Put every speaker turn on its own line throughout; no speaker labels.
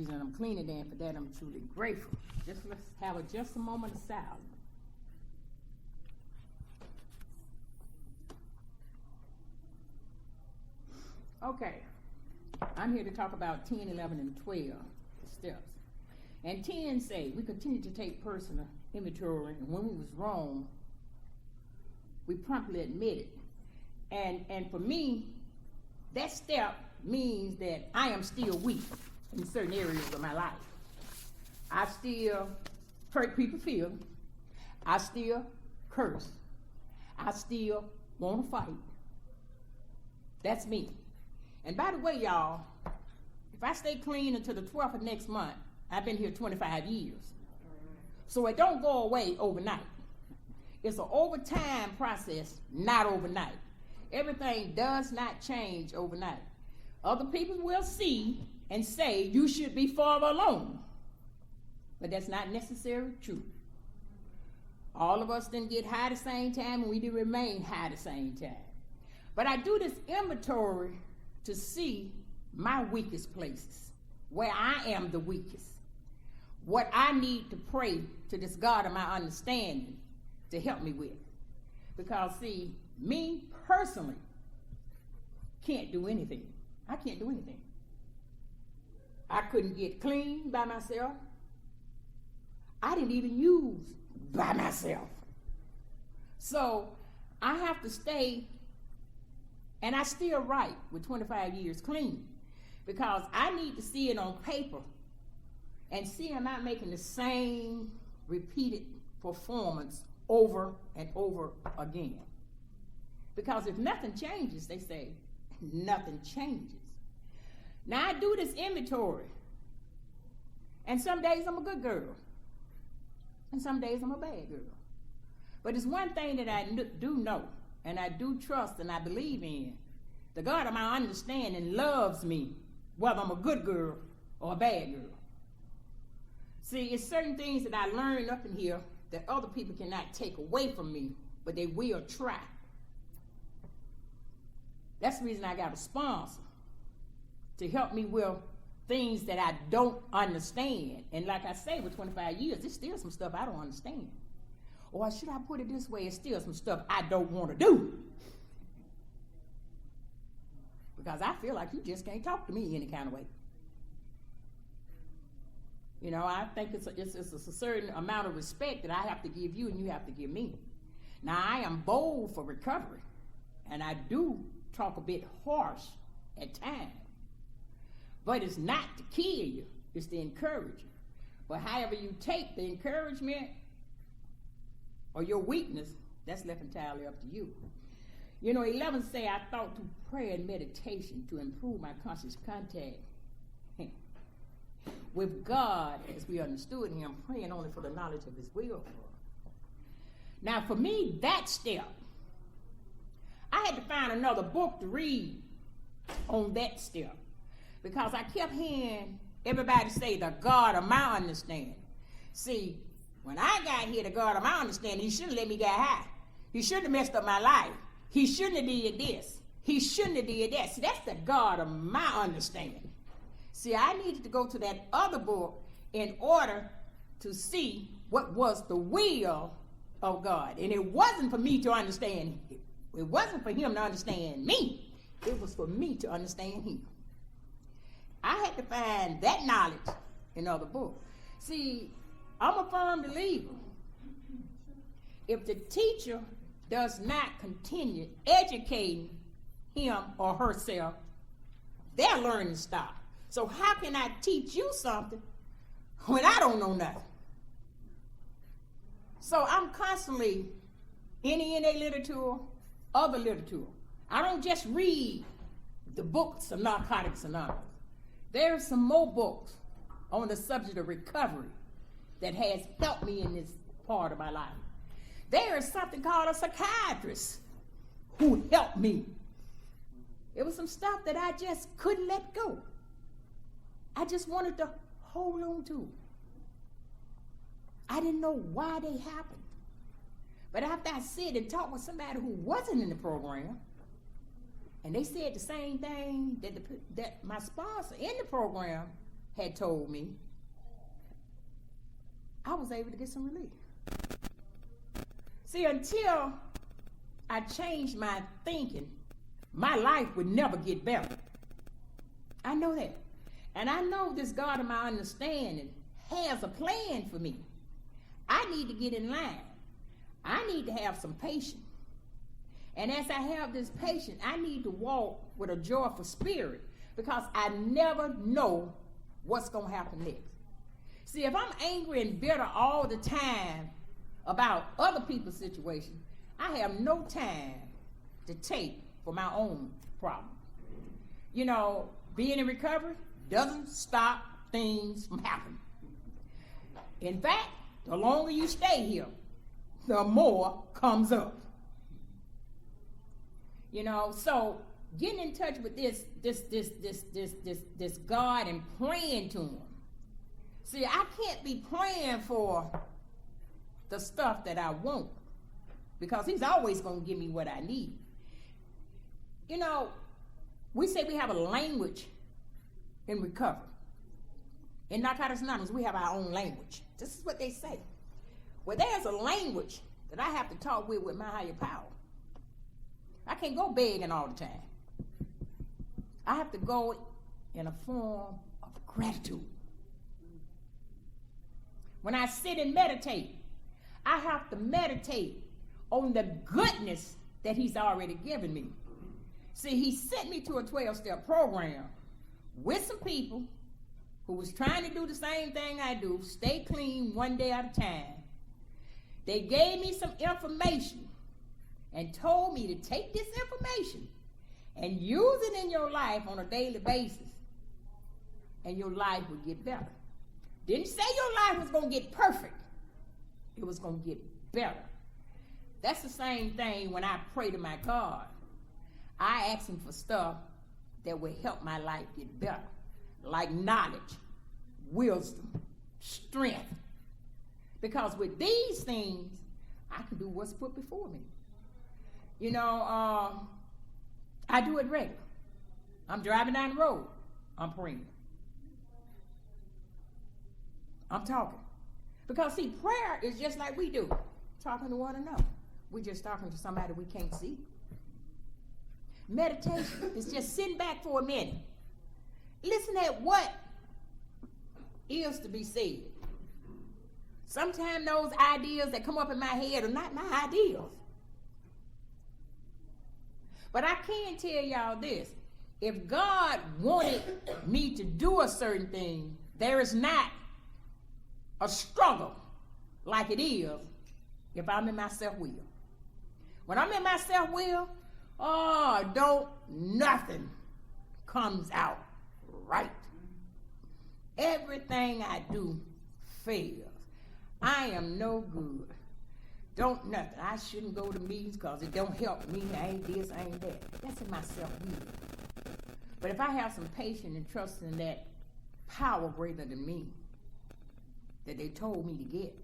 Jesus, and I'm clean today, and for that I'm truly grateful. Let's have just a moment of silence. Okay, I'm here to talk about 10, 11, and 12 steps. And 10 say, we continue to take personal inventory, and when we was wrong, we promptly admit it. And for me, that step means that I am still weak in certain areas of my life. I still hurt people's feelings. I still curse. I still want to fight. That's me. And by the way, y'all, if I stay clean until the 12th of next month, I've been here 25 years. So it don't go away overnight. It's an overtime process, not overnight. Everything does not change overnight. Other people will see and say you should be farther along. But that's not necessarily true. All of us didn't get high at the same time, and we did remain high at the same time. But I do this inventory to see my weakest places, where I am the weakest, what I need to pray to this God of my understanding to help me with. Because see, me personally can't do anything. I can't do anything. I couldn't get clean by myself. I didn't even use by myself. So I have to stay, and I still write with 25 years clean, because I need to see it on paper and see I'm not making the same repeated performance over and over again. Because if nothing changes, they say, nothing changes. Now I do this inventory, and some days I'm a good girl, and some days I'm a bad girl. But it's one thing that I do know, and I do trust, and I believe in. The God of my understanding loves me, whether I'm a good girl or a bad girl. See, it's certain things that I learned up in here that other people cannot take away from me, but they will try. That's the reason I got a sponsor, to help me with things that I don't understand. And like I say, with 25 years, there's still some stuff I don't understand. Or should I put it this way, it's still some stuff I don't want to do. Because I feel like you just can't talk to me any kind of way. You know, I think it's a certain amount of respect that I have to give you and you have to give me. Now, I am bold for recovery, and I do talk a bit harsh at times. But it's not to kill you, it's to encourage you. But however you take the encouragement or your weakness, that's left entirely up to you. You know, 11 say, I thought through prayer and meditation to improve my conscious contact with God as we understood him, praying only for the knowledge of his will for us. Now, for me, that step, I had to find another book to read on that step, because I kept hearing everybody say the God of my understanding. See, when I got here, the God of my understanding, he shouldn't let me get high. He shouldn't have messed up my life. He shouldn't have did this. He shouldn't have did that. See, that's the God of my understanding. See, I needed to go to that other book in order to see what was the will of God. And it wasn't for me to understand him. It wasn't for him to understand me. It was for me to understand him. I had to find that knowledge in other books. See, I'm a firm believer. If the teacher does not continue educating him or herself, their learning stops. So how can I teach you something when I don't know nothing? So I'm constantly NENA literature, other literature. I don't just read the books of Narcotics Anonymous. There are some more books on the subject of recovery that has helped me in this part of my life. There is something called a psychiatrist who helped me. It was some stuff that I just couldn't let go. I just wanted to hold on to. I didn't know why they happened. But after I sit and talk with somebody who wasn't in the program, and they said the same thing that my sponsor in the program had told me, I was able to get some relief. See, until I changed my thinking, my life would never get better. I know that. And I know this God of my understanding has a plan for me. I need to get in line. I need to have some patience. And as I have this patience, I need to walk with a joyful spirit because I never know what's going to happen next. See, if I'm angry and bitter all the time about other people's situation, I have no time to take for my own problem. You know, being in recovery doesn't stop things from happening. In fact, the longer you stay here, the more comes up. You know, so getting in touch with this God and praying to him. See, I can't be praying for the stuff that I want because he's always going to give me what I need. You know, we say we have a language in recovery. In Narcotics Anonymous, we have our own language. This is what they say. Well, there's a language that I have to talk with my higher power. I can't go begging all the time. I have to go in a form of gratitude. When I sit and meditate, I have to meditate on the goodness that he's already given me. See, he sent me to a 12-step program with some people who was trying to do the same thing I do, stay clean one day at a time. They gave me some information and told me to take this information and use it in your life on a daily basis, and your life would get better. Didn't say your life was going to get perfect. It was going to get better. That's the same thing when I pray to my God. I ask him for stuff that will help my life get better, like knowledge, wisdom, strength. Because with these things, I can do what's put before me. You know, I do it regular. I'm driving down the road. I'm praying. I'm talking. Because, see, prayer is just like we do, talking to one another. We're just talking to somebody we can't see. Meditation is just sitting back for a minute. Listen at what is to be said. Sometimes those ideas that come up in my head are not my ideas. But I can tell y'all this. If God wanted me to do a certain thing, there is not a struggle like it is if I'm in my self-will. When I'm in my self-will, nothing comes out right. Everything I do fails. I am no good. Don't nothing. I shouldn't go to meetings because it don't help me. I ain't this, I ain't that. That's in my self-will. But if I have some patience and trust in that power greater than me that they told me to get.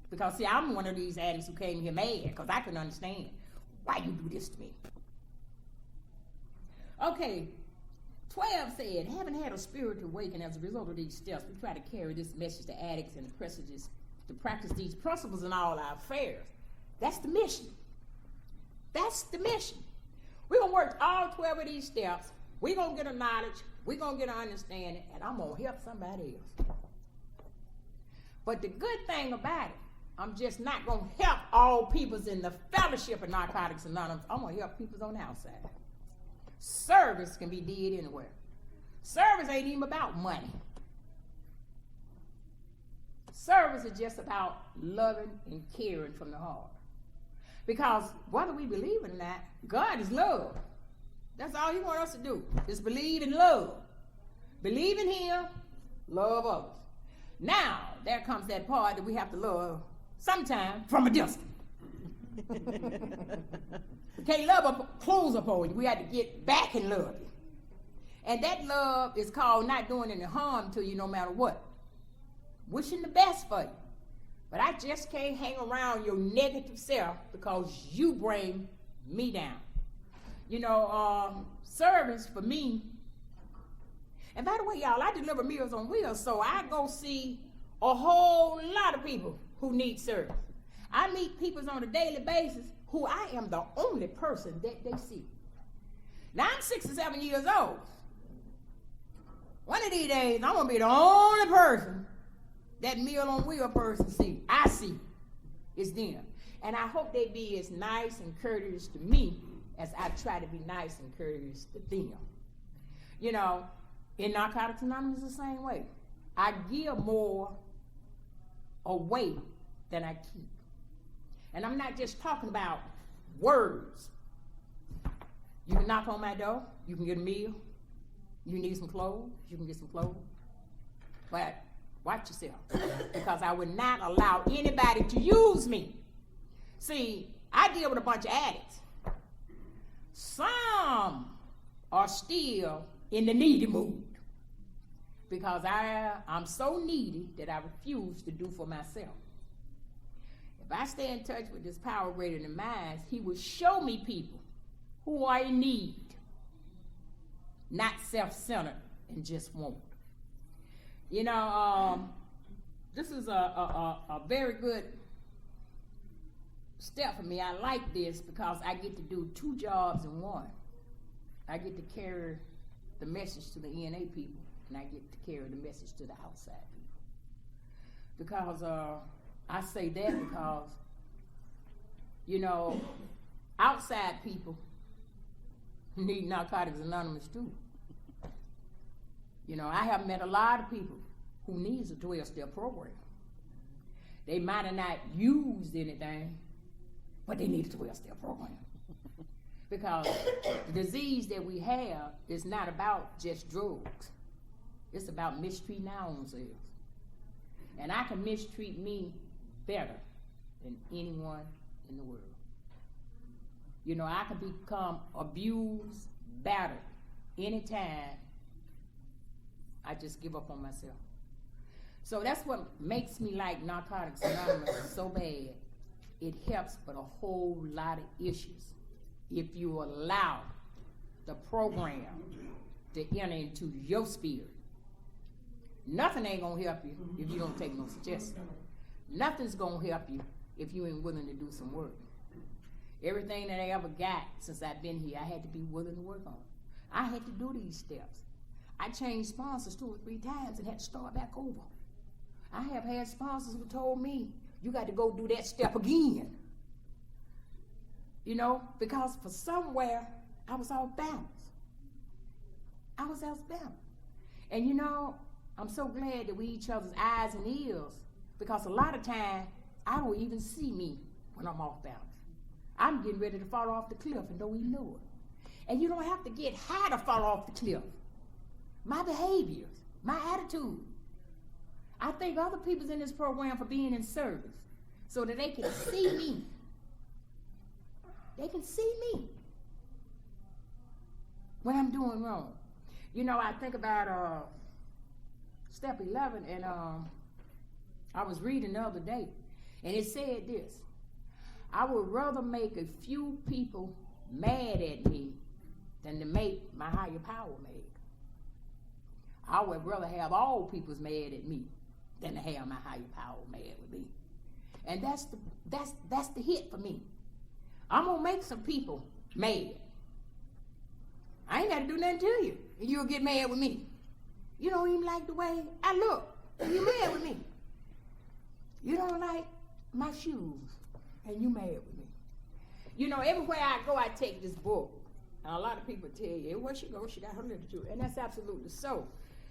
Because, see, I'm one of these addicts who came here mad because I couldn't understand why you do this to me. Okay, 12 said, having had a spiritual awakening as a result of these steps, we try to carry this message to addicts and messages to practice these principles in all our affairs. That's the mission. That's the mission. We're going to work all 12 of these steps. We're going to get a knowledge. We're going to get an understanding. And I'm going to help somebody else. But the good thing about it, I'm just not going to help all peoples in the fellowship of Narcotics Anonymous. I'm going to help peoples on the outside. Service can be did anywhere. Service ain't even about money. Service is just about loving and caring from the heart. Because whether we believe it or not, God is love. That's all he wants us to do, is believe in love. Believe in him, love others. Now, there comes that part that we have to love sometime from a distance. We can't love up close upon you. We have to get back and love you. And that love is called not doing any harm to you no matter what. Wishing the best for you. But I just can't hang around your negative self because you bring me down. You know, service for me, And by the way, y'all, I deliver Meals on Wheels, so I go see a whole lot of people who need service. I meet people on a daily basis who I am the only person that they see. Now, I'm 67 years old. One of these days, I'm going to be the only person that Meal on Wheel person see. I see. It's them. And I hope they be as nice and courteous to me as I try to be nice and courteous to them. You know, in Narcotics Anonymous, the same way. I give more away than I keep. And I'm not just talking about words. You can knock on my door, you can get a meal. You need some clothes, you can get some clothes. But watch yourself, because I would not allow anybody to use me. See, I deal with a bunch of addicts. Some are still in the needy mood, because I'm so needy that I refuse to do for myself. If I stay in touch with this power greater than mine, he will show me people who are in need, not self-centered and just want. You know, this is a very good step for me. I like this because I get to do two jobs in one. I get to carry the message to the ENA people, and I get to carry the message to the outside people. Because I say that because, you know, outside people need Narcotics Anonymous too. You know, I have met a lot of people who needs a 12-step program. They might have not used anything, but they need a 12-step program. Because the disease that we have is not about just drugs. It's about mistreating our own selves. And I can mistreat me better than anyone in the world. You know, I can become abused, battered, anytime I just give up on myself. So that's what makes me like Narcotics Anonymous so bad. It helps with a whole lot of issues if you allow the program to enter into your spirit. Nothing ain't gonna help you if you don't take no suggestion. Nothing's gonna help you if you ain't willing to do some work. Everything that I ever got since I've been here, I had to be willing to work on. I had to do these steps. I changed sponsors 2 or 3 times and had to start back over. I have had sponsors who told me, you got to go do that step again. You know, because for somewhere, I was off balance. I was off balance. And you know, I'm so glad that we each other's eyes and ears, because a lot of times, I don't even see me when I'm off balance. I'm getting ready to fall off the cliff and don't even know it. And you don't have to get high to fall off the cliff. My behaviors, my attitude. I thank other people in this program for being in service so that they can see me. They can see me when I'm doing wrong. You know, I think about step 11, and I was reading the other day, and it said this: I would rather make a few people mad at me than to make my higher power mad. I would rather have all people's mad at me than to have my higher power mad with me. And that's the hit for me. I'm gonna make some people mad. I ain't gotta do nothing to you, and you'll get mad with me. You don't even like the way I look, and you mad with me. You don't like my shoes, and you mad with me. You know, everywhere I go, I take this book. And a lot of people tell you, where she goes, she got her literature. And that's absolutely so.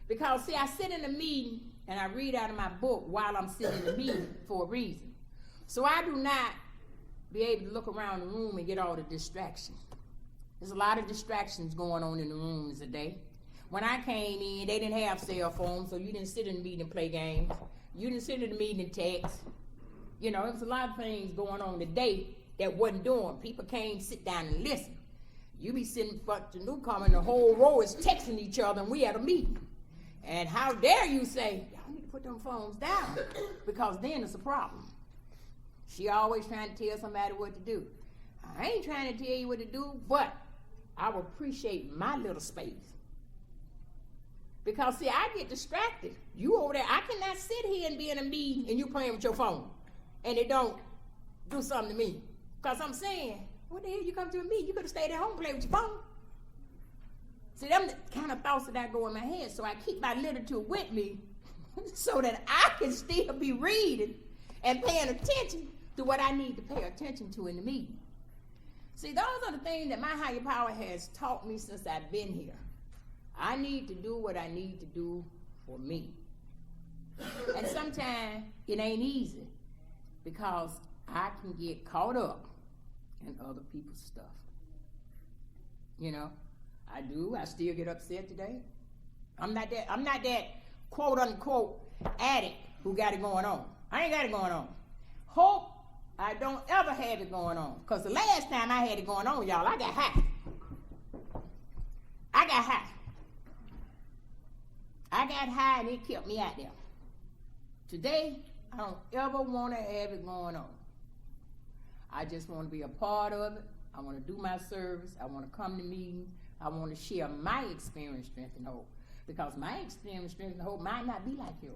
Because, see, I sit in a meeting, and I read out of my book while I'm sitting in the meeting for a reason. So I do not be able to look around the room and get all the distractions. There's a lot of distractions going on in the rooms today. When I came in, they didn't have cell phones, so you didn't sit in the meeting and play games. You didn't sit in the meeting and text. You know, there was a lot of things going on today that wasn't doing. People came, sit down and listen. You be sitting front to newcomer, and the whole row is texting each other, and we at a meeting. And how dare you say, y'all need to put them phones down, because then it's a problem. She always trying to tell somebody what to do. I ain't trying to tell you what to do, but I will appreciate my little space. Because, see, I get distracted. You over there, I cannot sit here and be in a meeting and you playing with your phone. And it don't do something to me. Because I'm saying, what the hell you come to a meeting? You could have stayed at home and played with your phone. See, them the kind of thoughts that go in my head. So I keep my literature with me so that I can still be reading and paying attention to what I need to pay attention to in the meeting. See, those are the things that my higher power has taught me since I've been here. I need to do what I need to do for me. And sometimes it ain't easy because I can get caught up in other people's stuff. You know, I do. I still get upset today. I'm not that quote unquote addict who got it going on. I ain't got it going on. Hope I don't ever have it going on. Because the last time I had it going on, y'all, I got high. I got high and it kept me out there. Today, I don't ever want to have it going on. I just want to be a part of it. I want to do my service. I want to come to meetings. I want to share my experience, strength, and hope. Because my experience, strength, and hope might not be like yours.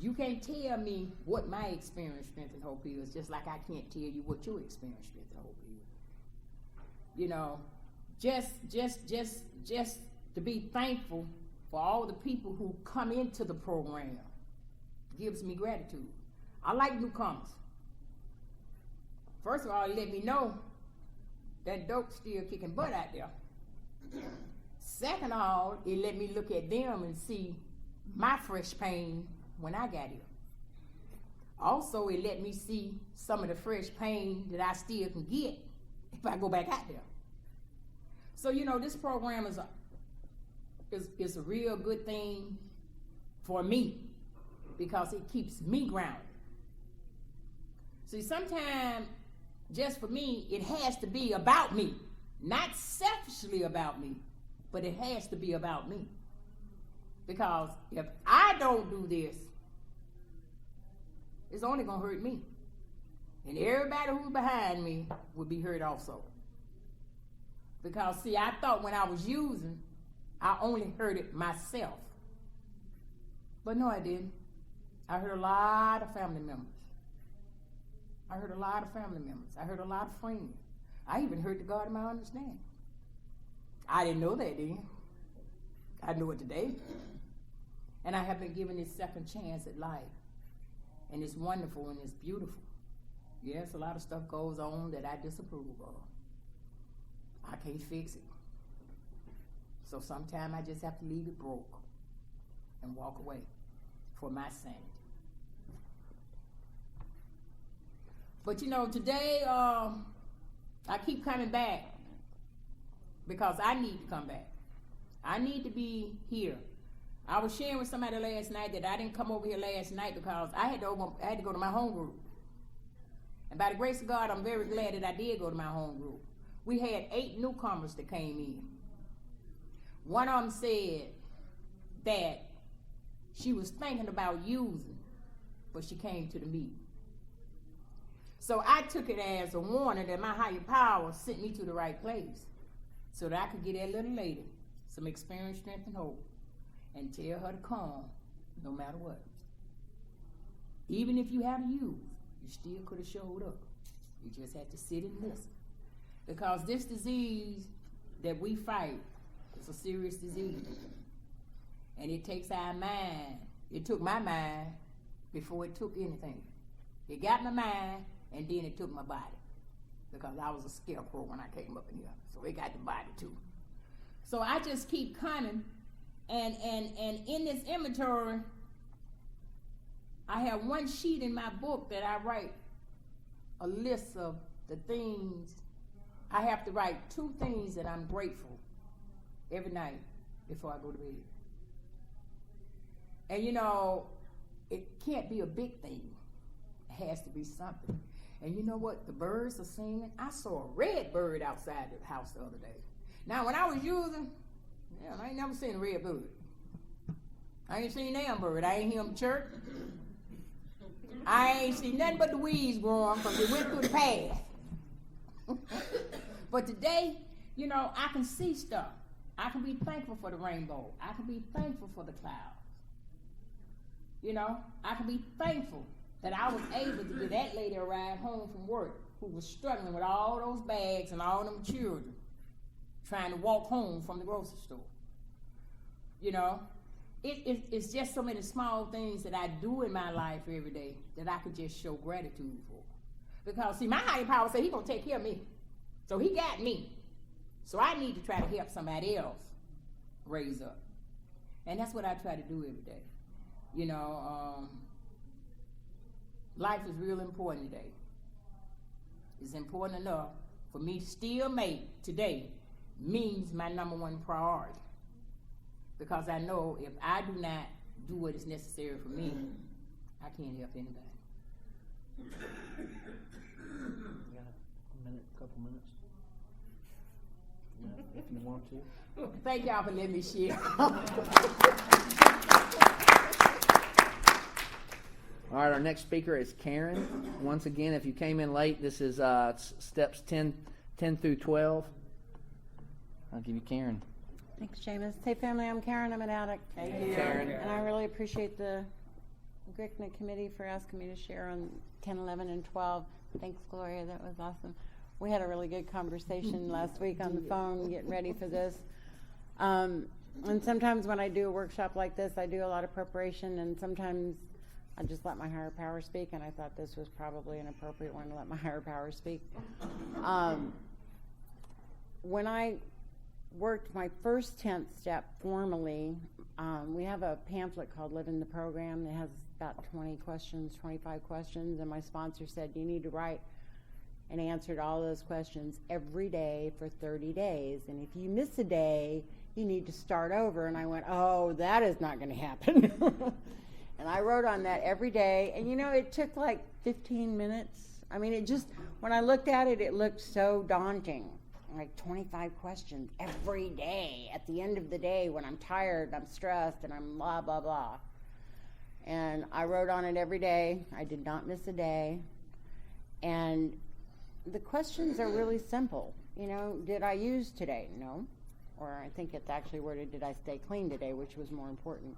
You can't tell me what my experience, strength, and hope is, just like I can't tell you what your experience, strength, and hope is. You know, just to be thankful for all the people who come into the program gives me gratitude. I like newcomers. First of all, it let me know that dope still kicking butt out there. Second of all, it let me look at them and see my fresh pain when I got here. Also, it let me see some of the fresh pain that I still can get if I go back out there. So, you know, this program is a real good thing for me because it keeps me grounded. See, sometimes, just for me, it has to be about me. Not selfishly about me, but it has to be about me. Because if I don't do this, it's only going to hurt me. And everybody who's behind me will be hurt also. Because, see, I thought when I was using, I only hurted myself. But no, I didn't. I hurt a lot of family members. I hurt a lot of family members. I hurt a lot of friends. I even hurt the God of my understanding. I didn't know that then. I know it today. And I have been given this second chance at life. And it's wonderful and it's beautiful. Yes, a lot of stuff goes on that I disapprove of. I can't fix it. So sometimes I just have to leave it broke and walk away for my sanity. But you know, today I keep coming back because I need to come back. I need to be here. I was sharing with somebody last night that I didn't come over here last night because I had to go to my home group. And by the grace of God, I'm very glad that I did go to my home group. We had 8 newcomers that came in. One of them said that she was thinking about using, but she came to the meeting. So I took it as a warning that my higher power sent me to the right place so that I could get that little lady some experience, strength, and hope and tell her to come no matter what. Even if you haven't used, you still could have showed up. You just had to sit and listen. Because this disease that we fight is a serious disease. And it takes our mind. It took my mind before it took anything. It got my mind, and then it took my body. Because I was a scarecrow when I came up in here. So it got the body too. So I just keep coming. And in this inventory, I have one sheet in my book that I write a list of the things. I have to write 2 things that I'm grateful every night before I go to bed. And you know, it can't be a big thing. It has to be something. And you know what? The birds are singing. I saw a red bird outside the house the other day. Now, when I was using, I ain't never seen a red bird. I ain't seen a damn bird. I ain't hear them chirp. I ain't seen nothing but the weeds growing from they went through the path. But today, you know, I can see stuff. I can be thankful for the rainbow. I can be thankful for the clouds. You know, I can be thankful that I was able to give that lady a ride home from work who was struggling with all those bags and all them children trying to walk home from the grocery store. You know, it's just so many small things that I do in my life every day that I could just show gratitude for. Because, see, my higher power said he's going to take care of me. So he got me. So I need to try to help somebody else raise up. And that's what I try to do every day. You know, life is real important today. It's important enough for me to still make today means my number one priority. Because I know if I do not do what is necessary for me, I can't help anybody.
You got a minute, couple minutes? Yeah, if you want to.
Thank y'all for letting me share.
All right, our next speaker is Karen. Once again, if you came in late, this is steps 10 through 12. I'll give you Karen.
Thanks, Seamus. Hey, family, I'm Karen. I'm an addict.
Hey,
Karen.
And I really appreciate the GRCNA committee for asking me to share on 10, 11, and 12. Thanks, Gloria. That was awesome. We had a really good conversation last week on the phone getting ready for this. And sometimes when I do a workshop like this, I do a lot of preparation, and sometimes I just let my higher power speak, and I thought this was probably an appropriate one to let my higher power speak. When I worked my first 10th step formally, we have a pamphlet called Living the Program that has about 20 questions, 25 questions, and my sponsor said, you need to write an answer to all those questions every day for 30 days, and if you miss a day, you need to start over. And I went, oh, that is not going to happen. And I wrote on that every day, and you know, it took like 15 minutes. I mean, it just, when I looked at it, it looked so daunting. Like 25 questions every day at the end of the day when I'm tired, I'm stressed, and I'm blah, blah, blah. And I wrote on it every day. I did not miss a day. And the questions are really simple. You know, did I use today? No. Or I think it's actually worded, did I stay clean today, which was more important.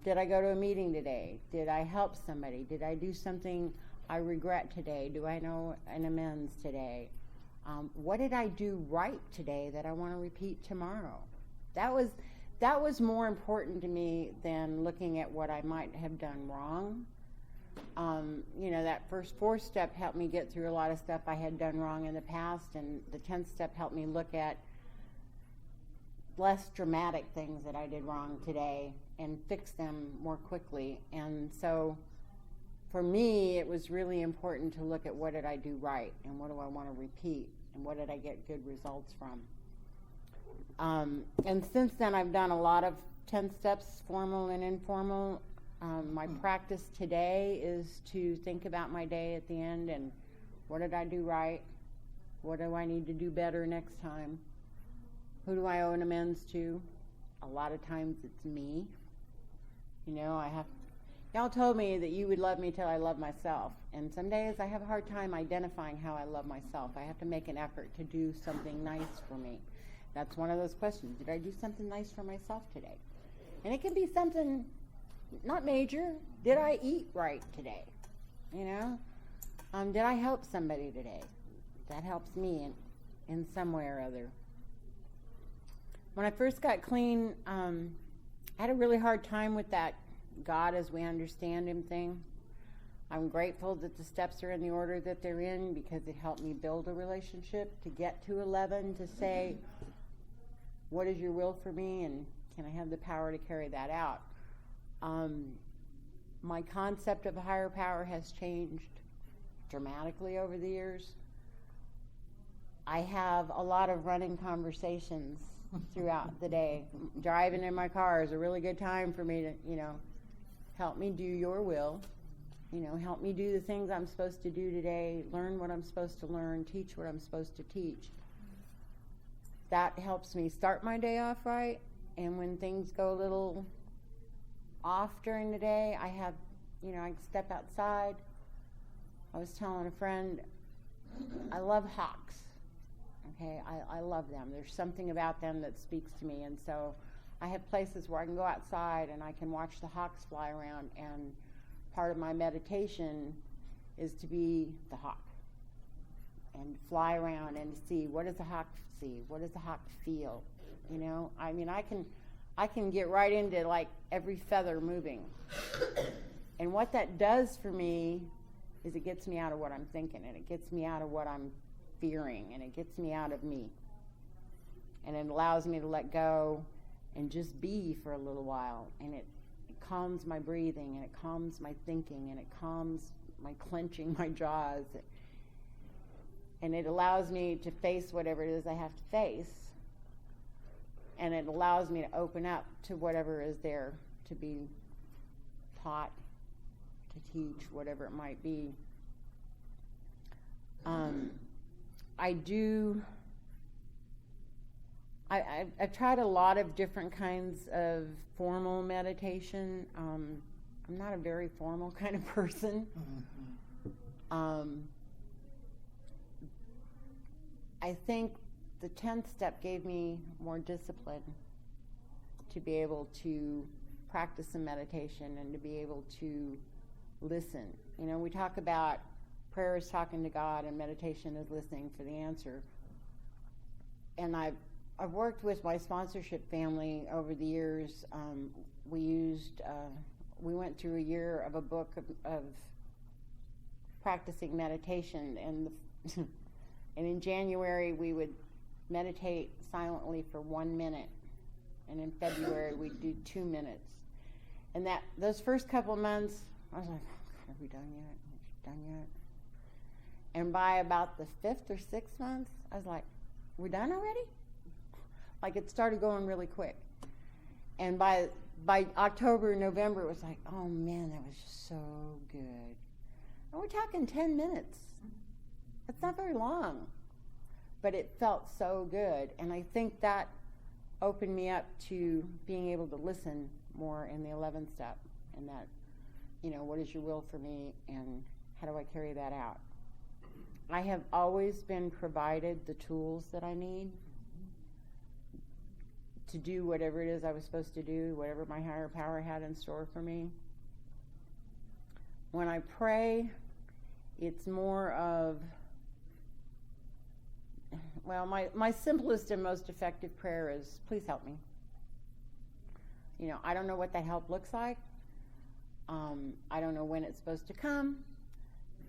Did I go to a meeting today? Did I help somebody? Did I do something I regret today? Do I know an amends today? What did I do right today that I want to repeat tomorrow? That was more important to me than looking at what I might have done wrong. You know, that first 4th step helped me get through a lot of stuff I had done wrong in the past, and the 10th step helped me look at less dramatic things that I did wrong today and fix them more quickly. And so for me, it was really important to look at what did I do right and what do I want to repeat and what did I get good results from. And since then, I've done a lot of 10 steps, formal and informal. My practice today is to think about my day at the end and what did I do right? What do I need to do better next time? Who do I owe an amends to? A lot of times it's me. You know, y'all told me that you would love me till I love myself. And some days I have a hard time identifying how I love myself. I have to make an effort to do something nice for me. That's one of those questions. Did I do something nice for myself today? And it can be something not major. Did I eat right today? You know? Did I help somebody today? That helps me in some way or other. When I first got clean, I had a really hard time with that God as we understand him thing. I'm grateful that the steps are in the order that they're in because it helped me build a relationship to get to 11, to say, what is your will for me and can I have the power to carry that out? My concept of a higher power has changed dramatically over the years. I have a lot of running conversations throughout the day. Driving in my car is a really good time for me to, you know, help me do your will. You know, help me do the things I'm supposed to do today, learn what I'm supposed to learn, teach what I'm supposed to teach. That helps me start my day off right, and when things go a little off during the day, I have, you know, I can step outside. I was telling a friend, I love hawks. Okay, I love them. There's something about them that speaks to me, and so I have places where I can go outside and I can watch the hawks fly around, and part of my meditation is to be the hawk and fly around and see, what does the hawk see? What does the hawk feel? You know, I mean, I can get right into like every feather moving. And what that does for me is it gets me out of what I'm thinking, and it gets me out of what I'm fearing, and it gets me out of me. And it allows me to let go and just be for a little while. And it calms my breathing, and it calms my thinking, and it calms my clenching my jaws. And it allows me to face whatever it is I have to face. And it allows me to open up to whatever is there to be taught, to teach, whatever it might be. I've tried a lot of different kinds of formal meditation. I'm not a very formal kind of person. I think the 10th step gave me more discipline to be able to practice some meditation and to be able to listen. You know, we talk about prayer is talking to God and meditation is listening for the answer. And I've worked with my sponsorship family over the years. We went through a year of a book of practicing meditation, and in January we would meditate silently for 1 minute, and in February we'd do 2 minutes. And those first couple of months, I was like, "Are we done yet? Are we done yet?" And by about the 5th or 6th month, I was like, "We're done already?" Like, it started going really quick. And by October, November, it was like, "Oh man, that was just so good." And we're talking 10 minutes. That's not very long, but it felt so good. And I think that opened me up to being able to listen more in the 11th step, and that, you know, what is your will for me, and how do I carry that out? I have always been provided the tools that I need to do whatever it is I was supposed to do, whatever my higher power had in store for me. When I pray, it's more of, well, my simplest and most effective prayer is, "Please help me." You know, I don't know what that help looks like. I don't know when it's supposed to come,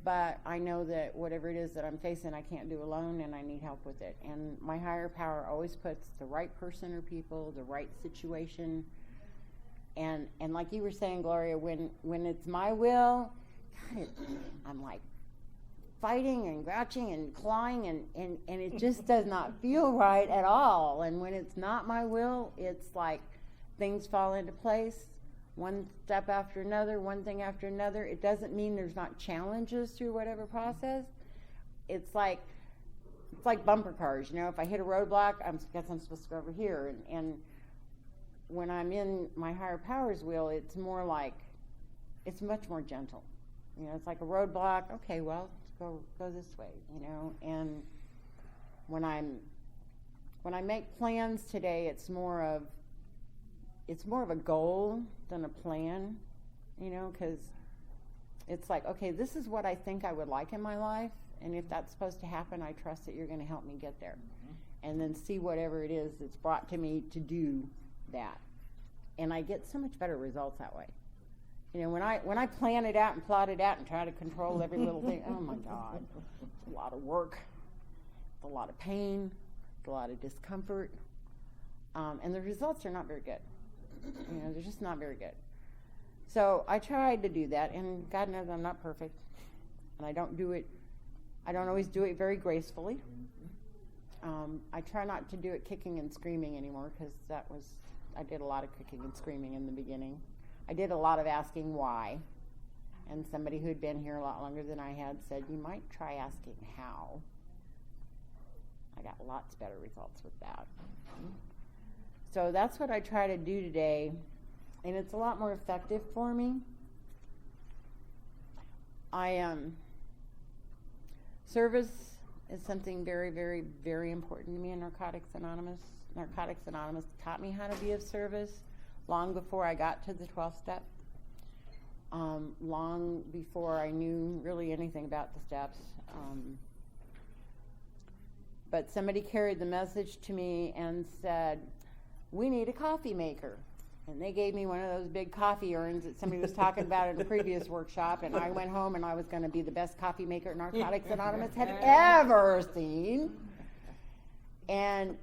but I know that whatever it is that I'm facing, I can't do alone, and I need help with it. And my higher power always puts the right person or people, the right situation. And like you were saying, Gloria, when it's my will, God, I'm like fighting and grouching and clawing, and it just does not feel right at all. And when it's not my will, it's like things fall into place, one step after another, one thing after another. It doesn't mean there's not challenges through whatever process. It's like bumper cars. You know, if I hit a roadblock, I guess I'm supposed to go over here. And when I'm in my higher power's will, it's more like, it's much more gentle. You know, it's like a roadblock. Okay, well, go this way. You know, and when I make plans today, it's more of a goal than a plan, you know, because it's like, okay, this is what I think I would like in my life, and if that's supposed to happen, I trust that you're going to help me get there. And then see whatever it is that's brought to me to do that. And I get so much better results that way. You know, when I plan it out and plot it out and try to control every little thing, oh my God, it's a lot of work, it's a lot of pain, it's a lot of discomfort, and the results are not very good. You know, they're just not very good. So I tried to do that, and God knows I'm not perfect, and I don't always do it very gracefully. I try not to do it kicking and screaming anymore, because I did a lot of kicking and screaming in the beginning. I did a lot of asking why, and somebody who'd been here a lot longer than I had said, "You might try asking how." I got lots better results with that. So that's what I try to do today, and it's a lot more effective for me. Service is something very, very, very important to me in Narcotics Anonymous. Narcotics Anonymous taught me how to be of service long before I got to the 12th step, long before I knew really anything about the steps. But somebody carried the message to me and said, we need a coffee maker. And they gave me one of those big coffee urns that somebody was talking about in a previous workshop, and I went home and I was going to be the best coffee maker Narcotics Anonymous had ever seen. And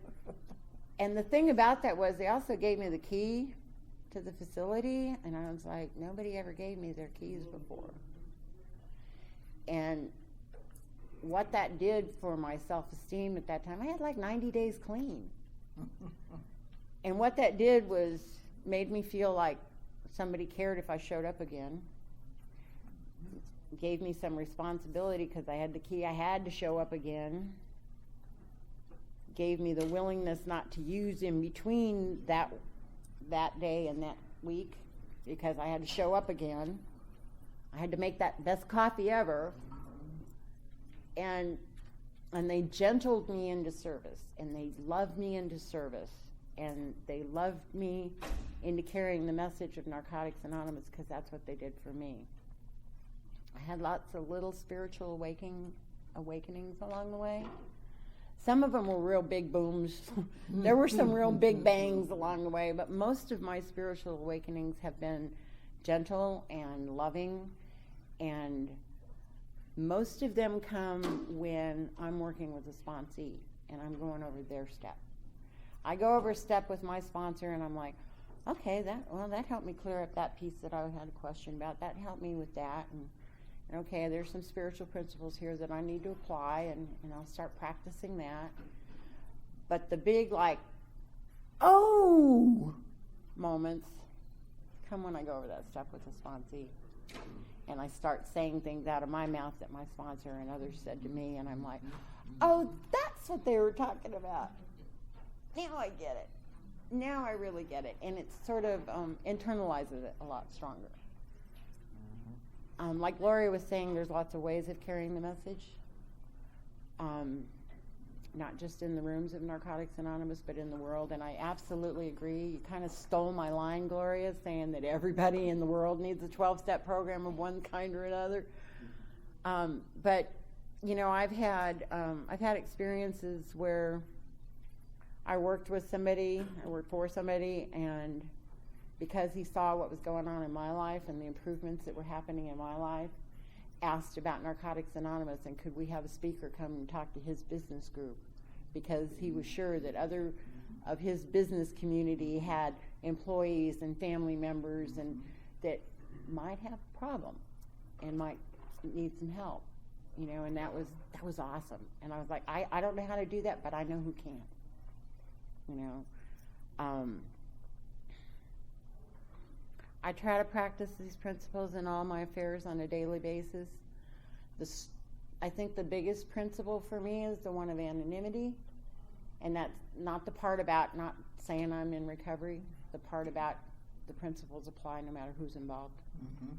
the thing about that was they also gave me the key to the facility, and I was like, nobody ever gave me their keys before. And what that did for my self-esteem at that time, I had like 90 days clean. And what that did was made me feel like somebody cared if I showed up again. Gave me some responsibility because I had the key, I had to show up again. Gave me the willingness not to use in between that day and that week because I had to show up again. I had to make that best coffee ever. And they gentled me into service, and they loved me into service, and they loved me into carrying the message of Narcotics Anonymous because that's what they did for me. I had lots of little spiritual awakenings along the way. Some of them were real big booms. There were some real big bangs along the way, but most of my spiritual awakenings have been gentle and loving, and most of them come when I'm working with a sponsee and I'm going over their step. I go over a step with my sponsor and I'm like, okay, that helped me clear up that piece that I had a question about. That helped me with that. And okay, there's some spiritual principles here that I need to apply, and I'll start practicing that. But the big, like, oh moments come when I go over that step with a sponsee. And I start saying things out of my mouth that my sponsor and others said to me, and I'm like, oh, that's what they were talking about. Now I get it. Now I really get it. And it sort of internalizes it a lot stronger. Like Gloria was saying, there's lots of ways of carrying the message. Not just in the rooms of Narcotics Anonymous, but in the world. And I absolutely agree. You kind of stole my line, Gloria, saying that everybody in the world needs a 12-step program of one kind or another. But, you know, I've had experiences where I worked with somebody, I worked for somebody, and because he saw what was going on in my life and the improvements that were happening in my life, asked about Narcotics Anonymous and could we have a speaker come and talk to his business group, because he was sure that other of his business community had employees and family members and that might have a problem and might need some help, you know, and that was awesome. And I was like, I don't know how to do that, but I know who can, you know. I try to practice these principles in all my affairs on a daily basis. I think the biggest principle for me is the one of anonymity, and that's not the part about not saying I'm in recovery, the part about the principles apply no matter who's involved. Mm-hmm.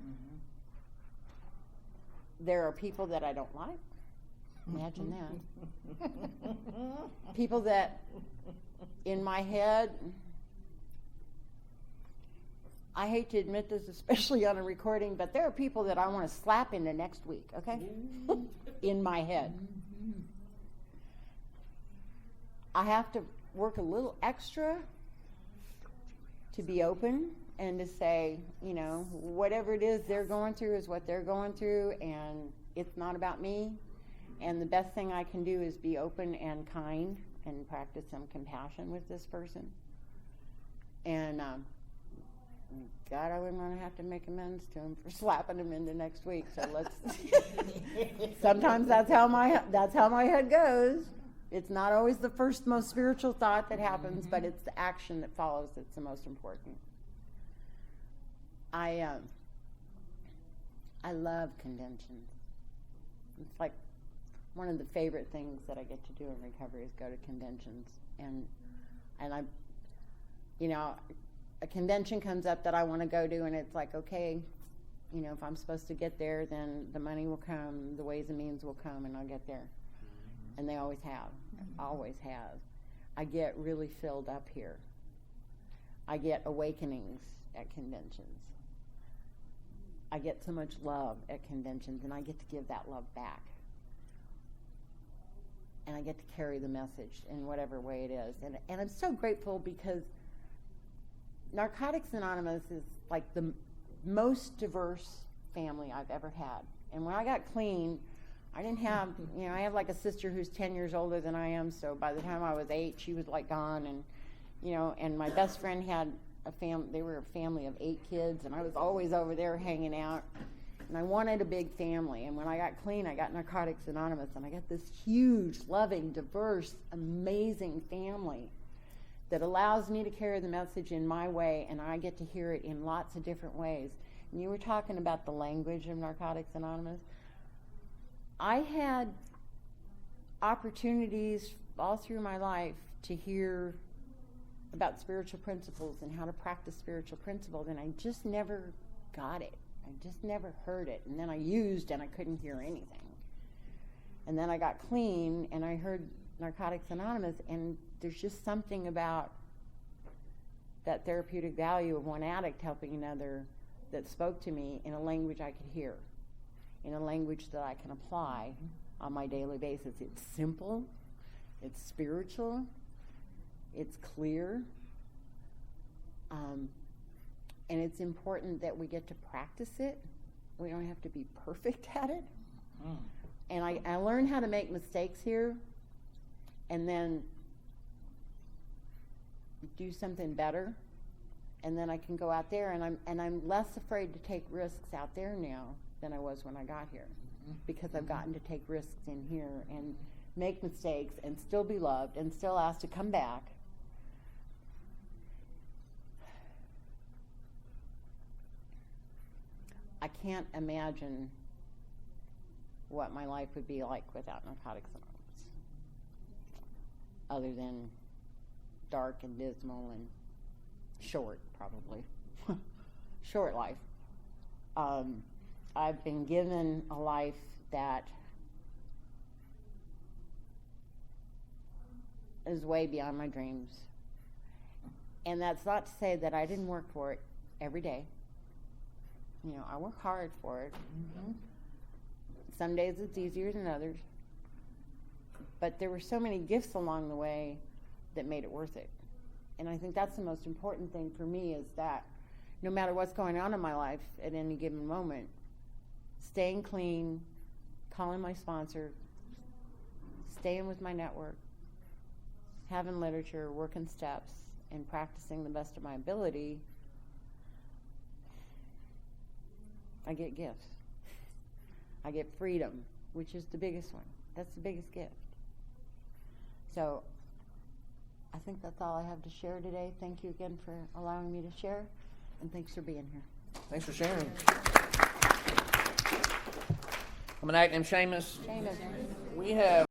Mm-hmm. There are people that I don't like. Imagine that. People that, in my head, I hate to admit this, especially on a recording, but there are people that I want to slap into next week, okay? In my head. I have to work a little extra to be open and to say, you know, whatever it is they're going through is what they're going through, and it's not about me. And the best thing I can do is be open and kind and practice some compassion with this person. And God, I wouldn't want to have to make amends to him for slapping him into next week. So let's. Sometimes that's how my head goes. It's not always the first most spiritual thought that happens, but it's the action that follows that's the most important. I love conventions. It's like one of the favorite things that I get to do in recovery is go to conventions, and I, you know. A convention comes up that I want to go to, and it's like, okay, you know, if I'm supposed to get there, then the money will come, the ways and means will come, and I'll get there. and they always have, always have. I get really filled up here. I get awakenings at conventions. I get so much love at conventions, and I get to give that love back. And I get to carry the message in whatever way it is. And I'm so grateful because Narcotics Anonymous is like the most diverse family I've ever had. And when I got clean, I didn't have, I have like a sister who's 10 years older than I am, so by the time I was 8, she was like gone. And, and my best friend had they were a family of 8 kids, and I was always over there hanging out. And I wanted a big family. And when I got clean, I got Narcotics Anonymous, and I got this huge, loving, diverse, amazing family that allows me to carry the message in my way, and I get to hear it in lots of different ways. And you were talking about the language of Narcotics Anonymous. I had opportunities all through my life to hear about spiritual principles and how to practice spiritual principles, and I just never got it. I just never heard it. And then I used and I couldn't hear anything. And then I got clean and I heard Narcotics Anonymous, and there's just something about that therapeutic value of one addict helping another that spoke to me in a language I could hear, in a language that I can apply on my daily basis. It's simple, it's spiritual, it's clear, and it's important that we get to practice it. We don't have to be perfect at it. And I learned how to make mistakes here and then do something better, and then I can go out there, and I'm less afraid to take risks out there now than I was when I got here, because I've gotten to take risks in here and make mistakes and still be loved and still asked to come back. I can't imagine what my life would be like without Narcotics Anonymous, other than dark and dismal and short, probably. Short life. I've been given a life that is way beyond my dreams. And that's not to say that I didn't work for it every day. I work hard for it. Some days it's easier than others. But there were so many gifts along the way that made it worth it. And I think that's the most important thing for me, is that no matter what's going on in my life at any given moment, staying clean, calling my sponsor, staying with my network, having literature, working steps, and practicing the best of my ability, I get gifts. I get freedom, which is the biggest one. That's the biggest gift. So I think that's all I have to share today. Thank you again for allowing me to share, and thanks for being here.
Thanks for sharing. I'm an act named Seamus.
Seamus.
We have